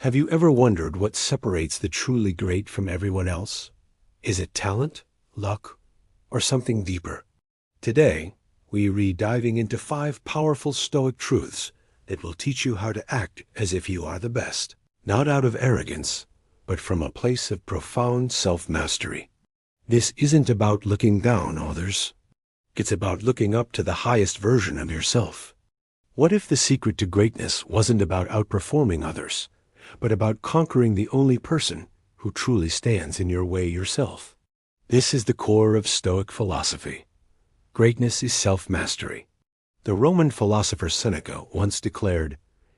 Have you ever wondered what separates the truly great from everyone else? Is it talent, luck, or something deeper? Today, we read diving into 5 powerful Stoic truths that will teach you how to act as if you are the best, not out of arrogance, but from a place of profound self-mastery. This isn't about looking down on others. It's about looking up to the highest version of yourself. What if the secret to greatness wasn't about outperforming others, but about conquering the only person who truly stands in your way yourself? This is the core of Stoic philosophy. Greatness is self-mastery. The Roman philosopher Seneca once declared,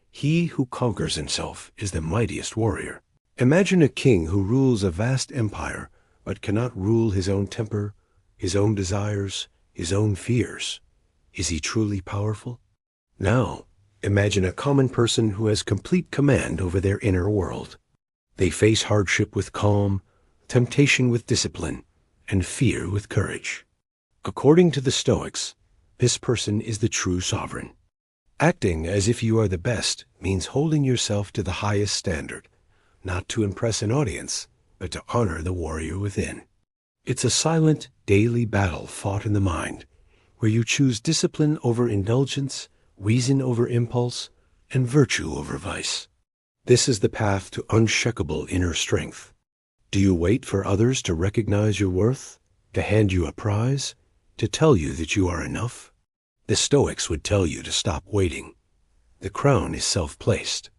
"He who conquers himself is the mightiest warrior." Imagine a king who rules a vast empire, but cannot rule his own temper, his own desires, his own fears. Is he truly powerful? Now, imagine a common person who has complete command over their inner world. They face hardship with calm, temptation with discipline, and fear with courage. According to the Stoics, this person is the true sovereign. Acting as if you are the best means holding yourself to the highest standard, not to impress an audience, but to honor the warrior within. It's a silent, daily battle fought in the mind, where you choose discipline over indulgence, reason over impulse, and virtue over vice. This is the path to unshakable inner strength. Do you wait for others to recognize your worth, to hand you a prize, to tell you that you are enough? The Stoics would tell you to stop waiting. The crown is self-placed.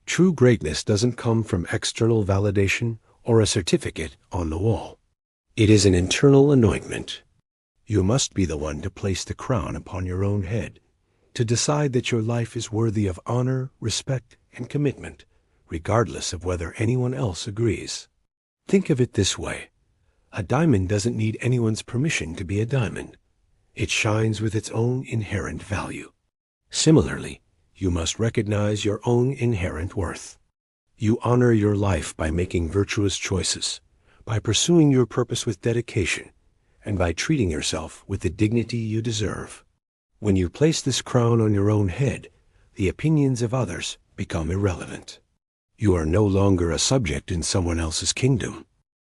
True greatness doesn't come from external validation or a certificate on the wall. It is an internal anointment. You must be the one to place the crown upon your own head, to decide that your life is worthy of honor, respect, and commitment, regardless of whether anyone else agrees. Think of it this way. A diamond doesn't need anyone's permission to be a diamond. It shines with its own inherent value. Similarly, you must recognize your own inherent worth. You honor your life by making virtuous choices, by pursuing your purpose with dedication, and by treating yourself with the dignity you deserve. When you place this crown on your own head, the opinions of others become irrelevant. You are no longer a subject in someone else's kingdom.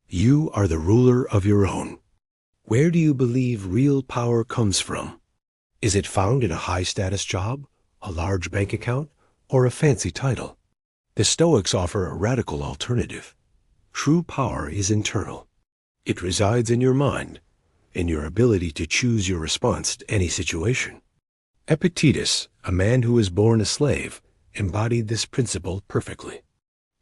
You are the ruler of your own. Where do you believe real power comes from? Is it found in a high-status job, a large bank account, or a fancy title? The Stoics offer a radical alternative. True power is internal. It resides in your mind, in your ability to choose your response to any situation. Epictetus, a man who was born a slave, embodied this principle perfectly.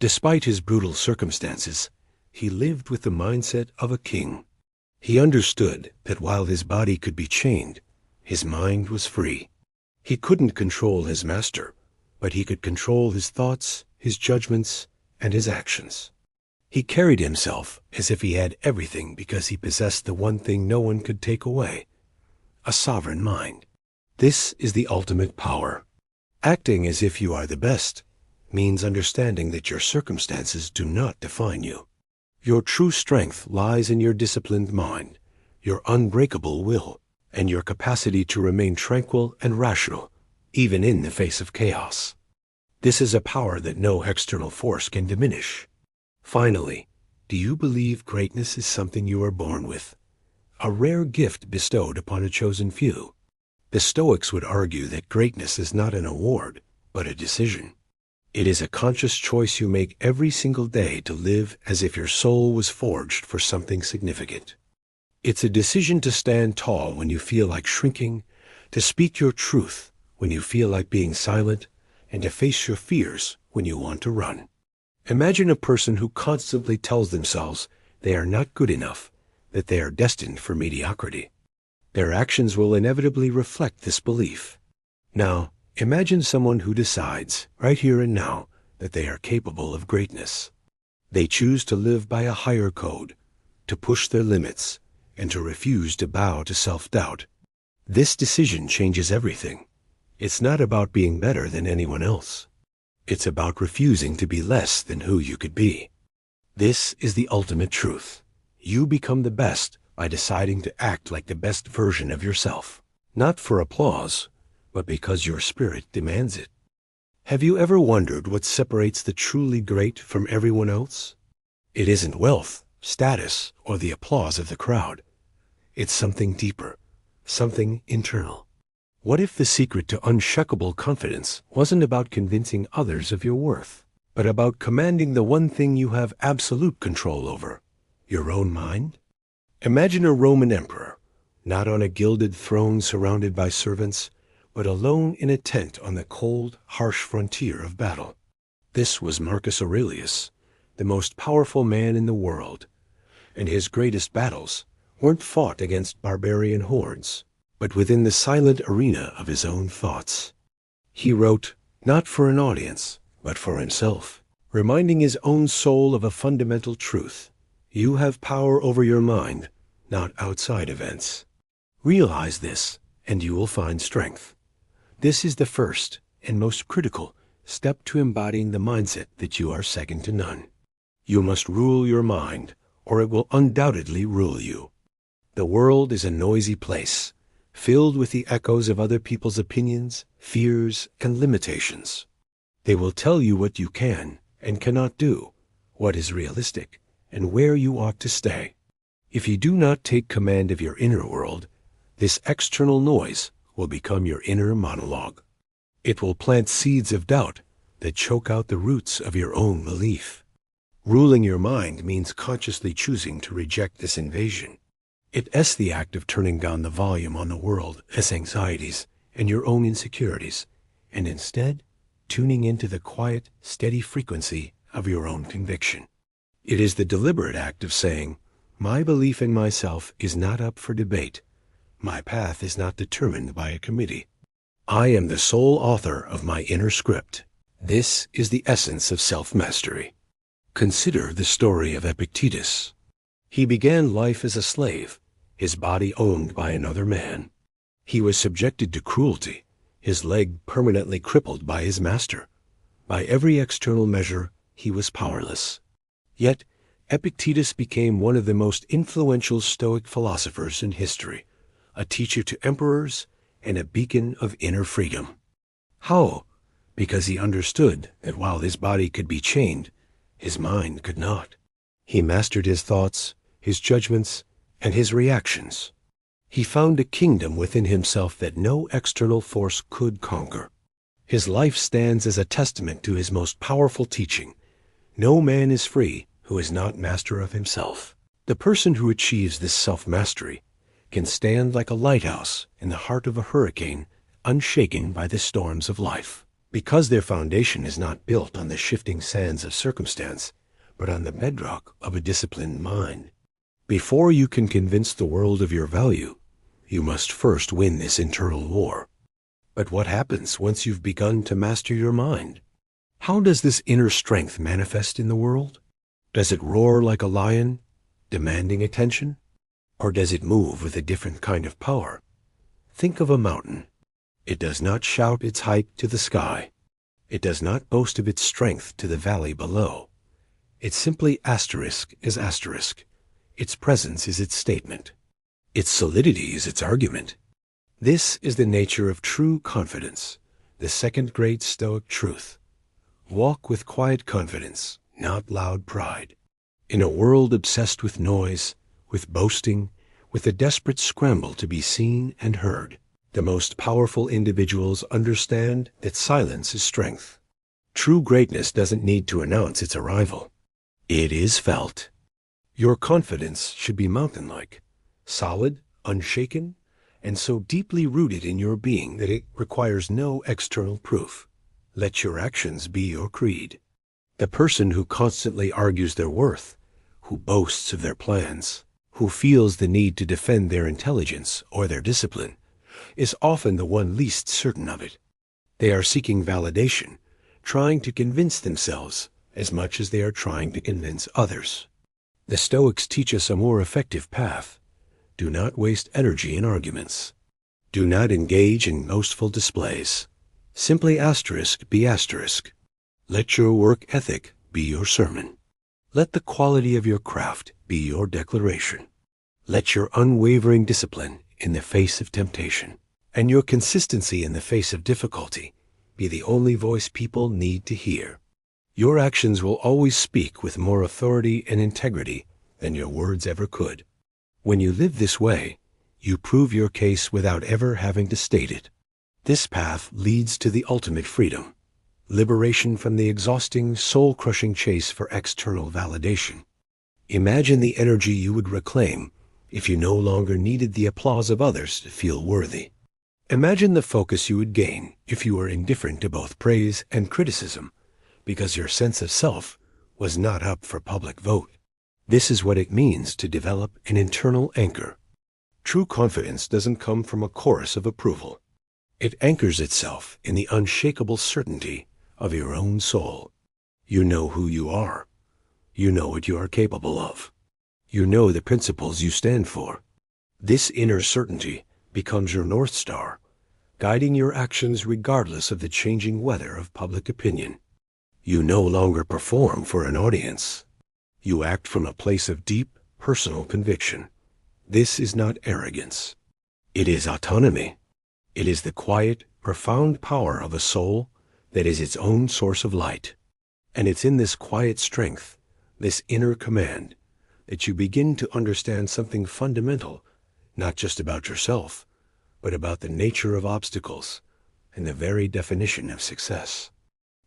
Despite his brutal circumstances, he lived with the mindset of a king. He understood that while his body could be chained, his mind was free. He couldn't control his master, but he could control his thoughts, his judgments, and his actions. He carried himself as if he had everything because he possessed the one thing no one could take away, a sovereign mind. This is the ultimate power. Acting as if you are the best means understanding that your circumstances do not define you. Your true strength lies in your disciplined mind, your unbreakable will, and your capacity to remain tranquil and rational, even in the face of chaos. This is a power that no external force can diminish. Finally, do you believe greatness is something you are born with, a rare gift bestowed upon a chosen few? The Stoics would argue that greatness is not an award, but a decision. It is a conscious choice you make every single day to live as if your soul was forged for something significant. It's a decision to stand tall when you feel like shrinking, to speak your truth when you feel like being silent, and to face your fears when you want to run. Imagine a person who constantly tells themselves they are not good enough, that they are destined for mediocrity. Their actions will inevitably reflect this belief. Now, imagine someone who decides, right here and now, that they are capable of greatness. They choose to live by a higher code, to push their limits, and to refuse to bow to self-doubt. This decision changes everything. It's not about being better than anyone else. It's about refusing to be less than who you could be. This is the ultimate truth. You become the best by deciding to act like the best version of yourself, not for applause, but because your spirit demands it. Have you ever wondered what separates the truly great from everyone else? It isn't wealth, status, or the applause of the crowd. It's something deeper, something internal. What if the secret to unshakable confidence wasn't about convincing others of your worth, but about commanding the one thing you have absolute control over, your own mind? Imagine a Roman emperor, not on a gilded throne surrounded by servants, but alone in a tent on the cold, harsh frontier of battle. This was Marcus Aurelius, the most powerful man in the world, and his greatest battles weren't fought against barbarian hordes, but within the silent arena of his own thoughts. He wrote, not for an audience, but for himself, reminding his own soul of a fundamental truth. You have power over your mind, not outside events. Realize this, and you will find strength. This is the first and most critical step to embodying the mindset that you are second to none. You must rule your mind, or it will undoubtedly rule you. The world is a noisy place, filled with the echoes of other people's opinions, fears, and limitations. They will tell you what you can and cannot do, what is realistic, and where you ought to stay. If you do not take command of your inner world, this external noise will become your inner monologue. It will plant seeds of doubt that choke out the roots of your own belief. Ruling your mind means consciously choosing to reject this invasion. It's the act of turning down the volume on the world as anxieties and your own insecurities, and instead tuning into the quiet, steady frequency of your own conviction. It is the deliberate act of saying, my belief in myself is not up for debate. My path is not determined by a committee. I am the sole author of my inner script. This is the essence of self-mastery. Consider the story of Epictetus. He began life as a slave, his body owned by another man. He was subjected to cruelty, his leg permanently crippled by his master. By every external measure, he was powerless. Yet, Epictetus became one of the most influential Stoic philosophers in history, a teacher to emperors and a beacon of inner freedom. How? Because he understood that while his body could be chained, his mind could not. He mastered his thoughts, his judgments, and his reactions. He found a kingdom within himself that no external force could conquer. His life stands as a testament to his most powerful teaching. No man is free who is not master of himself. The person who achieves this self-mastery can stand like a lighthouse in the heart of a hurricane, unshaken by the storms of life, because their foundation is not built on the shifting sands of circumstance, but on the bedrock of a disciplined mind. Before you can convince the world of your value, you must first win this internal war. But what happens once you've begun to master your mind? How does this inner strength manifest in the world? Does it roar like a lion, demanding attention? Or does it move with a different kind of power? Think of a mountain. It does not shout its height to the sky. It does not boast of its strength to the valley below. It simply is asterisk. Its presence is its statement. Its solidity is its argument. This is the nature of true confidence, the second great Stoic truth. Walk with quiet confidence, not loud pride. In a world obsessed with noise, with boasting, with a desperate scramble to be seen and heard, the most powerful individuals understand that silence is strength. True greatness doesn't need to announce its arrival. It is felt. Your confidence should be mountain-like, solid, unshaken, and so deeply rooted in your being that it requires no external proof. Let your actions be your creed. The person who constantly argues their worth, who boasts of their plans, who feels the need to defend their intelligence or their discipline, is often the one least certain of it. They are seeking validation, trying to convince themselves as much as they are trying to convince others. The Stoics teach us a more effective path. Do not waste energy in arguments. Do not engage in boastful displays. Simply be asterisk. Let your work ethic be your sermon. Let the quality of your craft be your declaration. Let your unwavering discipline in the face of temptation, and your consistency in the face of difficulty, be the only voice people need to hear. Your actions will always speak with more authority and integrity than your words ever could. When you live this way, you prove your case without ever having to state it. This path leads to the ultimate freedom, liberation from the exhausting, soul-crushing chase for external validation. Imagine the energy you would reclaim if you no longer needed the applause of others to feel worthy. Imagine the focus you would gain if you were indifferent to both praise and criticism, because your sense of self was not up for public vote. This is what it means to develop an internal anchor. True confidence doesn't come from a chorus of approval. It anchors itself in the unshakable certainty of your own soul. You know who you are. You know what you are capable of. You know the principles you stand for. This inner certainty becomes your North Star, guiding your actions regardless of the changing weather of public opinion. You no longer perform for an audience. You act from a place of deep, personal conviction. This is not arrogance. It is autonomy. It is the quiet, profound power of a soul that is its own source of light. And it's in this quiet strength, this inner command, that you begin to understand something fundamental, not just about yourself, but about the nature of obstacles and the very definition of success.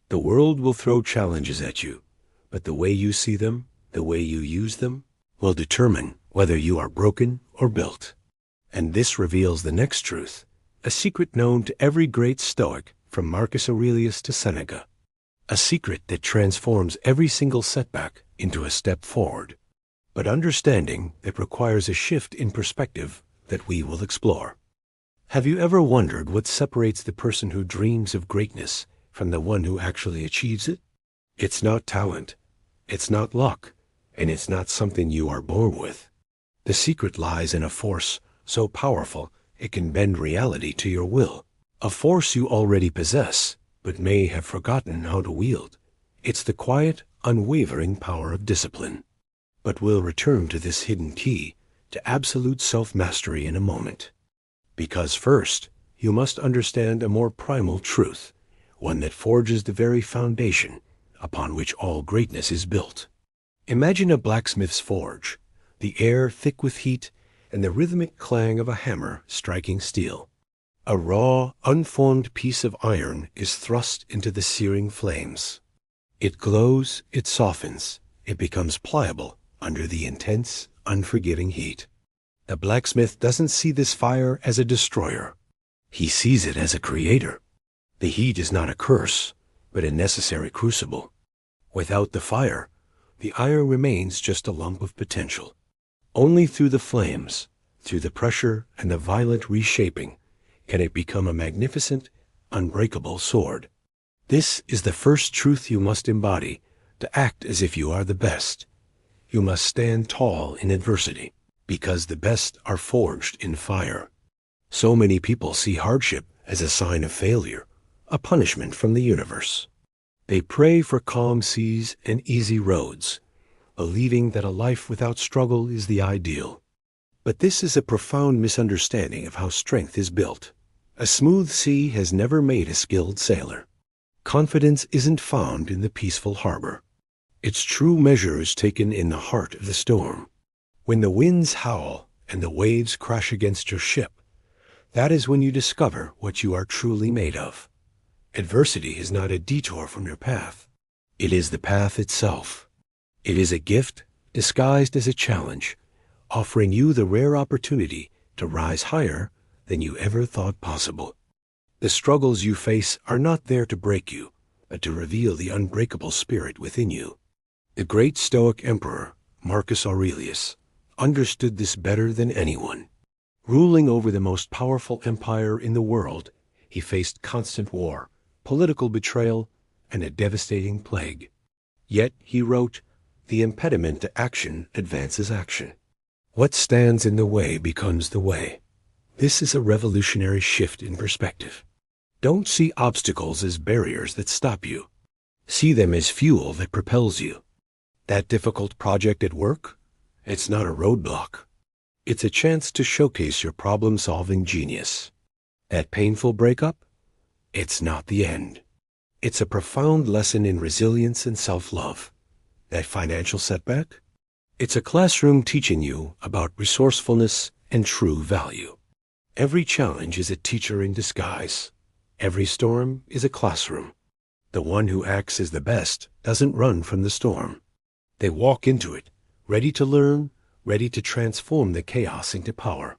The world will throw challenges at you, but the way you see them, the way you use them, will determine whether you are broken or built. And this reveals the next truth, a secret known to every great Stoic, from Marcus Aurelius to Seneca. A secret that transforms every single setback into a step forward, but understanding that requires a shift in perspective that we will explore. Have you ever wondered what separates the person who dreams of greatness from the one who actually achieves it? It's not talent, it's not luck, and it's not something you are born with. The secret lies in a force so powerful it can bend reality to your will, a force you already possess but may have forgotten how to wield. It's the quiet, unwavering power of discipline. But we'll return to this hidden key to absolute self-mastery in a moment. Because first, you must understand a more primal truth, one that forges the very foundation upon which all greatness is built. Imagine a blacksmith's forge, the air thick with heat and the rhythmic clang of a hammer striking steel. A raw, unformed piece of iron is thrust into the searing flames. It glows, it softens, it becomes pliable under the intense, unforgiving heat. The blacksmith doesn't see this fire as a destroyer. He sees it as a creator. The heat is not a curse, but a necessary crucible. Without the fire, the iron remains just a lump of potential. Only through the flames, through the pressure and the violent reshaping, can it become a magnificent, unbreakable sword. This is the first truth you must embody to act as if you are the best. You must stand tall in adversity, because the best are forged in fire. So many people see hardship as a sign of failure, a punishment from the universe. They pray for calm seas and easy roads, believing that a life without struggle is the ideal. But this is a profound misunderstanding of how strength is built. A smooth sea has never made a skilled sailor. Confidence isn't found in the peaceful harbor. Its true measure is taken in the heart of the storm. When the winds howl and the waves crash against your ship, that is when you discover what you are truly made of. Adversity is not a detour from your path. It is the path itself. It is a gift disguised as a challenge, offering you the rare opportunity to rise higher than you ever thought possible. The struggles you face are not there to break you, but to reveal the unbreakable spirit within you. The great Stoic emperor, Marcus Aurelius, understood this better than anyone. Ruling over the most powerful empire in the world, he faced constant war, political betrayal, and a devastating plague. Yet, he wrote, "The impediment to action advances action. What stands in the way becomes the way." This is a revolutionary shift in perspective. Don't see obstacles as barriers that stop you. See them as fuel that propels you. That difficult project at work? It's not a roadblock. It's a chance to showcase your problem-solving genius. That painful breakup? It's not the end. It's a profound lesson in resilience and self-love. That financial setback? It's a classroom teaching you about resourcefulness and true value. Every challenge is a teacher in disguise. Every storm is a classroom. The one who acts as the best doesn't run from the storm. They walk into it, ready to learn, ready to transform the chaos into power.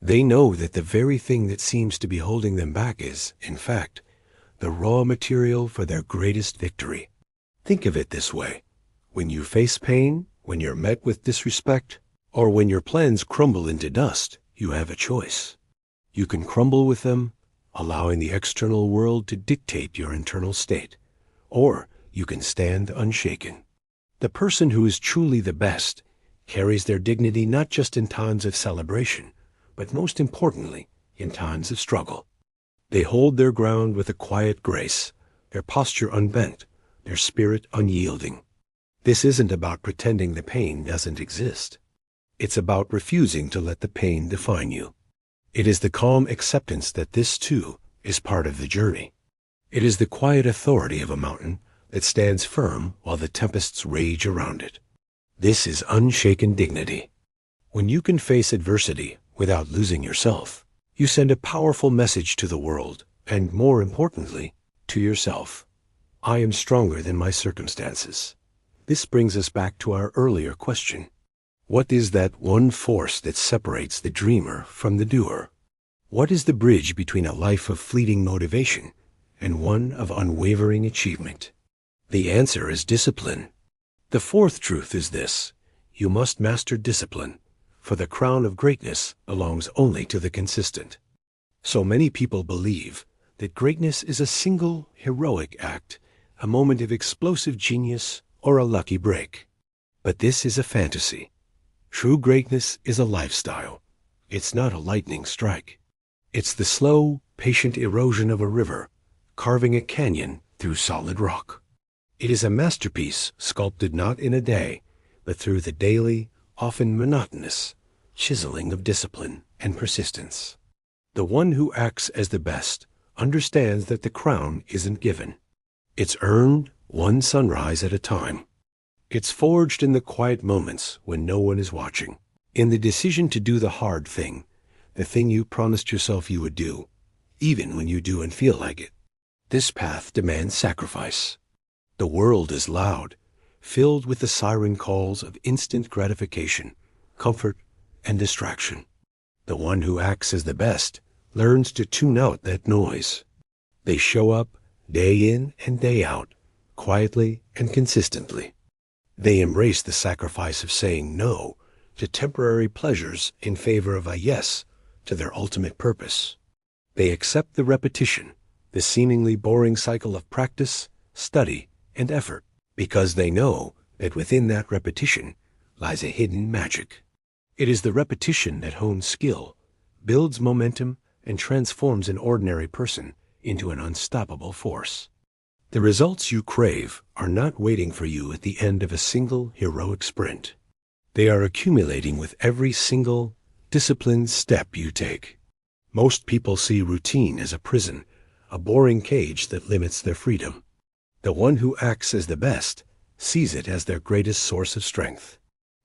They know that the very thing that seems to be holding them back is, in fact, the raw material for their greatest victory. Think of it this way. When you face pain, when you're met with disrespect, or when your plans crumble into dust, you have a choice. You can crumble with them, allowing the external world to dictate your internal state, or you can stand unshaken. The person who is truly the best carries their dignity not just in times of celebration, but most importantly, in times of struggle. They hold their ground with a quiet grace, their posture unbent, their spirit unyielding. This isn't about pretending the pain doesn't exist. It's about refusing to let the pain define you. It is the calm acceptance that this, too, is part of the journey. It is the quiet authority of a mountain that stands firm while the tempests rage around it. This is unshaken dignity. When you can face adversity without losing yourself, you send a powerful message to the world, and more importantly, to yourself. I am stronger than my circumstances. This brings us back to our earlier question. What is that one force that separates the dreamer from the doer? What is the bridge between a life of fleeting motivation and one of unwavering achievement? The answer is discipline. The fourth truth is this: you must master discipline, for the crown of greatness belongs only to the consistent. So many people believe that greatness is a single heroic act, a moment of explosive genius, or a lucky break. But this is a fantasy. True greatness is a lifestyle. It's not a lightning strike. It's the slow, patient erosion of a river, carving a canyon through solid rock. It is a masterpiece sculpted not in a day, but through the daily, often monotonous, chiseling of discipline and persistence. The one who acts as the best understands that the crown isn't given. It's earned one sunrise at a time. It's forged in the quiet moments when no one is watching, in the decision to do the hard thing, the thing you promised yourself you would do, even when you do and feel like it. This path demands sacrifice. The world is loud, filled with the siren calls of instant gratification, comfort, and distraction. The one who acts as the best learns to tune out that noise. They show up day in and day out, quietly and consistently. They embrace the sacrifice of saying no to temporary pleasures in favor of a yes to their ultimate purpose. They accept the repetition, the seemingly boring cycle of practice, study, and effort, because they know that within that repetition lies a hidden magic. It is the repetition that hones skill, builds momentum, and transforms an ordinary person into an unstoppable force. The results you crave are not waiting for you at the end of a single heroic sprint. They are accumulating with every single disciplined step you take. Most people see routine as a prison, a boring cage that limits their freedom. The one who acts as the best sees it as their greatest source of strength.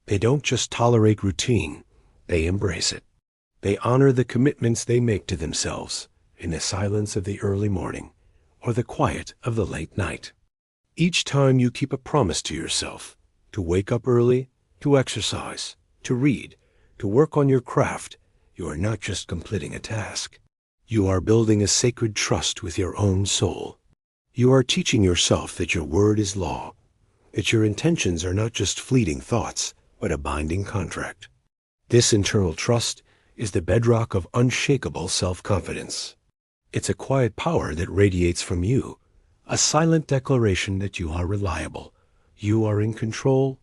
They don't just tolerate routine, they embrace it. They honor the commitments they make to themselves in the silence of the early morning or the quiet of the late night. Each time you keep a promise to yourself to wake up early, to exercise, to read, to work on your craft, you are not just completing a task. You are building a sacred trust with your own soul. You are teaching yourself that your word is law, that your intentions are not just fleeting thoughts, but a binding contract. This internal trust is the bedrock of unshakable self-confidence. It's a quiet power that radiates from you, a silent declaration that you are reliable, you are in control,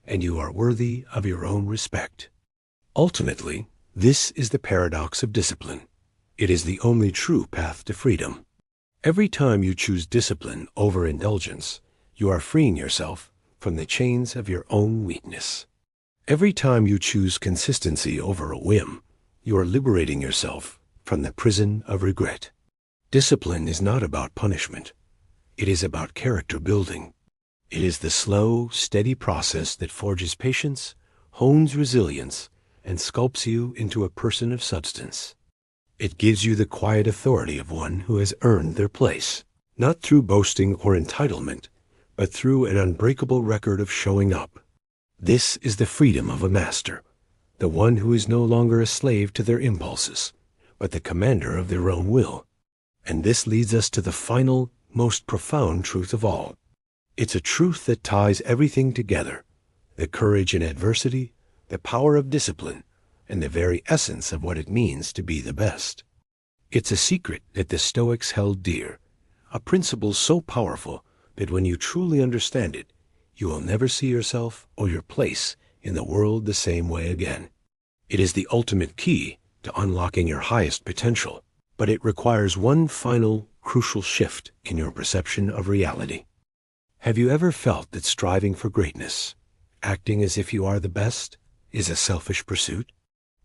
and you are worthy of your own respect. Ultimately, this is the paradox of discipline. It is the only true path to freedom. Every time you choose discipline over indulgence, you are freeing yourself from the chains of your own weakness. Every time you choose consistency over a whim, you are liberating yourself from the prison of regret. Discipline is not about punishment. It is about character building. It is the slow, steady process that forges patience, hones resilience, and sculpts you into a person of substance. It gives you the quiet authority of one who has earned their place, not through boasting or entitlement, but through an unbreakable record of showing up. This is the freedom of a master, the one who is no longer a slave to their impulses, but the commander of their own will. And this leads us to the final, most profound truth of all. It's a truth that ties everything together: the courage in adversity, the power of discipline, and the very essence of what it means to be the best. It's a secret that the Stoics held dear, a principle so powerful that when you truly understand it, you will never see yourself or your place in the world the same way again. It is the ultimate key to unlocking your highest potential, but it requires one final, crucial shift in your perception of reality. Have you ever felt that striving for greatness, acting as if you are the best, is a selfish pursuit?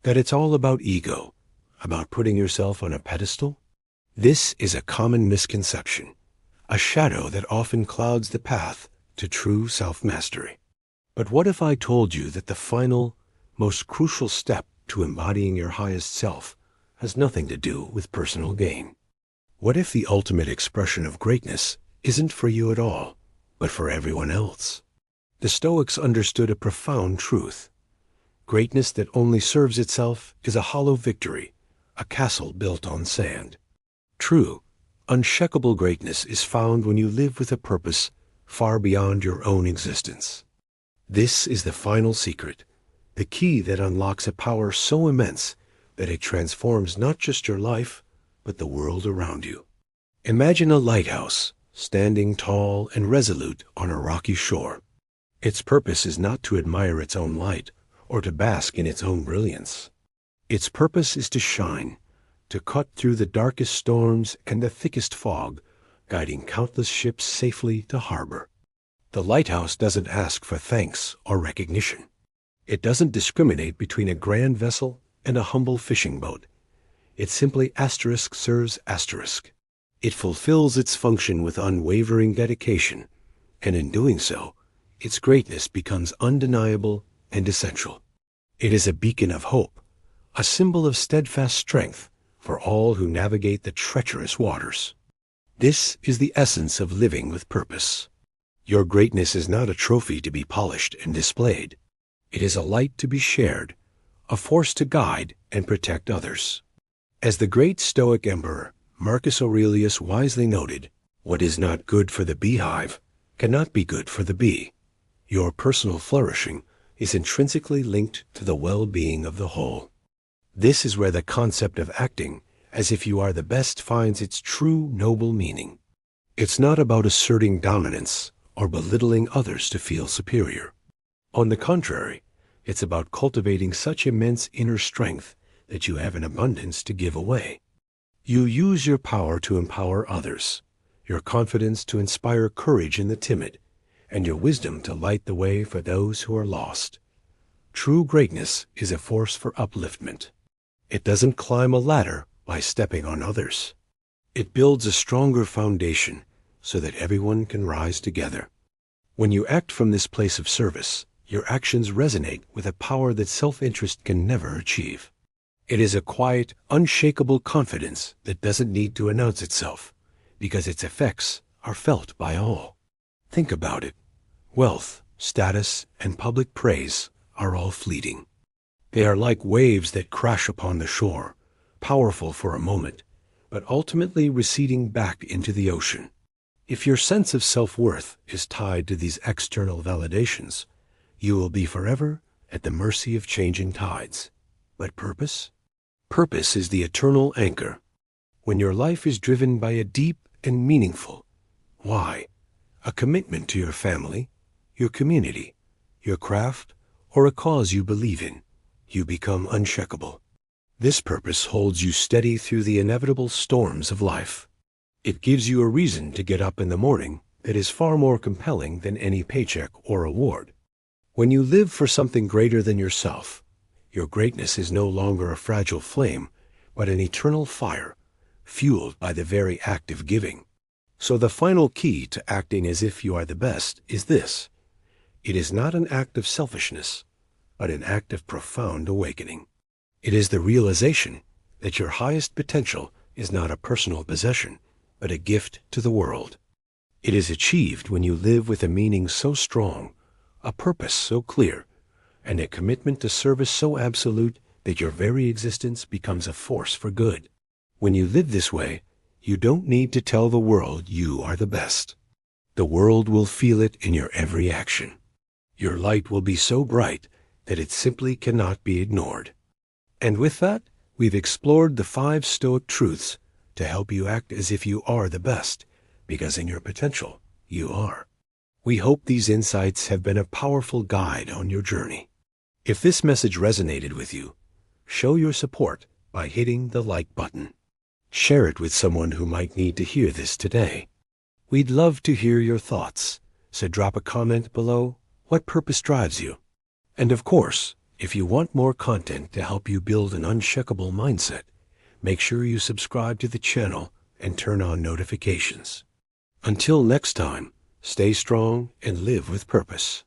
That it's all about ego, about putting yourself on a pedestal? This is a common misconception, a shadow that often clouds the path to true self-mastery. But what if I told you that the final, most crucial step to embodying your highest self has nothing to do with personal gain? What if the ultimate expression of greatness isn't for you at all, but for everyone else? The Stoics understood a profound truth. Greatness that only serves itself is a hollow victory, a castle built on sand. True, unshakable greatness is found when you live with a purpose far beyond your own existence. This is the final secret, the key that unlocks a power so immense that it transforms not just your life, but the world around you. Imagine a lighthouse, standing tall and resolute on a rocky shore. Its purpose is not to admire its own light or to bask in its own brilliance. Its purpose is to shine, to cut through the darkest storms and the thickest fog, guiding countless ships safely to harbor. The lighthouse doesn't ask for thanks or recognition. It doesn't discriminate between a grand vessel and a humble fishing boat. It simply serves asterisk. It fulfills its function with unwavering dedication, and in doing so, its greatness becomes undeniable and essential. It is a beacon of hope, a symbol of steadfast strength for all who navigate the treacherous waters. This is the essence of living with purpose. Your greatness is not a trophy to be polished and displayed. It is a light to be shared, a force to guide and protect others. As the great Stoic emperor Marcus Aurelius wisely noted, "What is not good for the beehive cannot be good for the bee." Your personal flourishing is intrinsically linked to the well-being of the whole. This is where the concept of acting as if you are the best finds its true noble meaning. It's not about asserting dominance or belittling others to feel superior. On the contrary, it's about cultivating such immense inner strength that you have an abundance to give away. You use your power to empower others, your confidence to inspire courage in the timid, and your wisdom to light the way for those who are lost. True greatness is a force for upliftment. It doesn't climb a ladder by stepping on others. It builds a stronger foundation so that everyone can rise together. When you act from this place of service, your actions resonate with a power that self-interest can never achieve. It is a quiet, unshakable confidence that doesn't need to announce itself, because its effects are felt by all. Think about it. Wealth, status, and public praise are all fleeting. They are like waves that crash upon the shore, powerful for a moment, but ultimately receding back into the ocean. If your sense of self-worth is tied to these external validations, you will be forever at the mercy of changing tides. But purpose? Purpose is the eternal anchor. When your life is driven by a deep and meaningful why, a commitment to your family, your community, your craft, or a cause you believe in, you become unshakable. This purpose holds you steady through the inevitable storms of life. It gives you a reason to get up in the morning that is far more compelling than any paycheck or award. When you live for something greater than yourself, your greatness is no longer a fragile flame, but an eternal fire, fueled by the very act of giving. So the final key to acting as if you are the best is this. It is not an act of selfishness, but an act of profound awakening. It is the realization that your highest potential is not a personal possession, but a gift to the world. It is achieved when you live with a meaning so strong, a purpose so clear, and a commitment to service so absolute that your very existence becomes a force for good. When you live this way, you don't need to tell the world you are the best. The world will feel it in your every action. Your light will be so bright that it simply cannot be ignored. And with that, we've explored the 5 Stoic truths to help you act as if you are the best, because in your potential, you are. We hope these insights have been a powerful guide on your journey. If this message resonated with you, show your support by hitting the like button. Share it with someone who might need to hear this today. We'd love to hear your thoughts, so drop a comment below. What purpose drives you? And of course, if you want more content to help you build an unshakable mindset, make sure you subscribe to the channel and turn on notifications. Until next time, stay strong and live with purpose.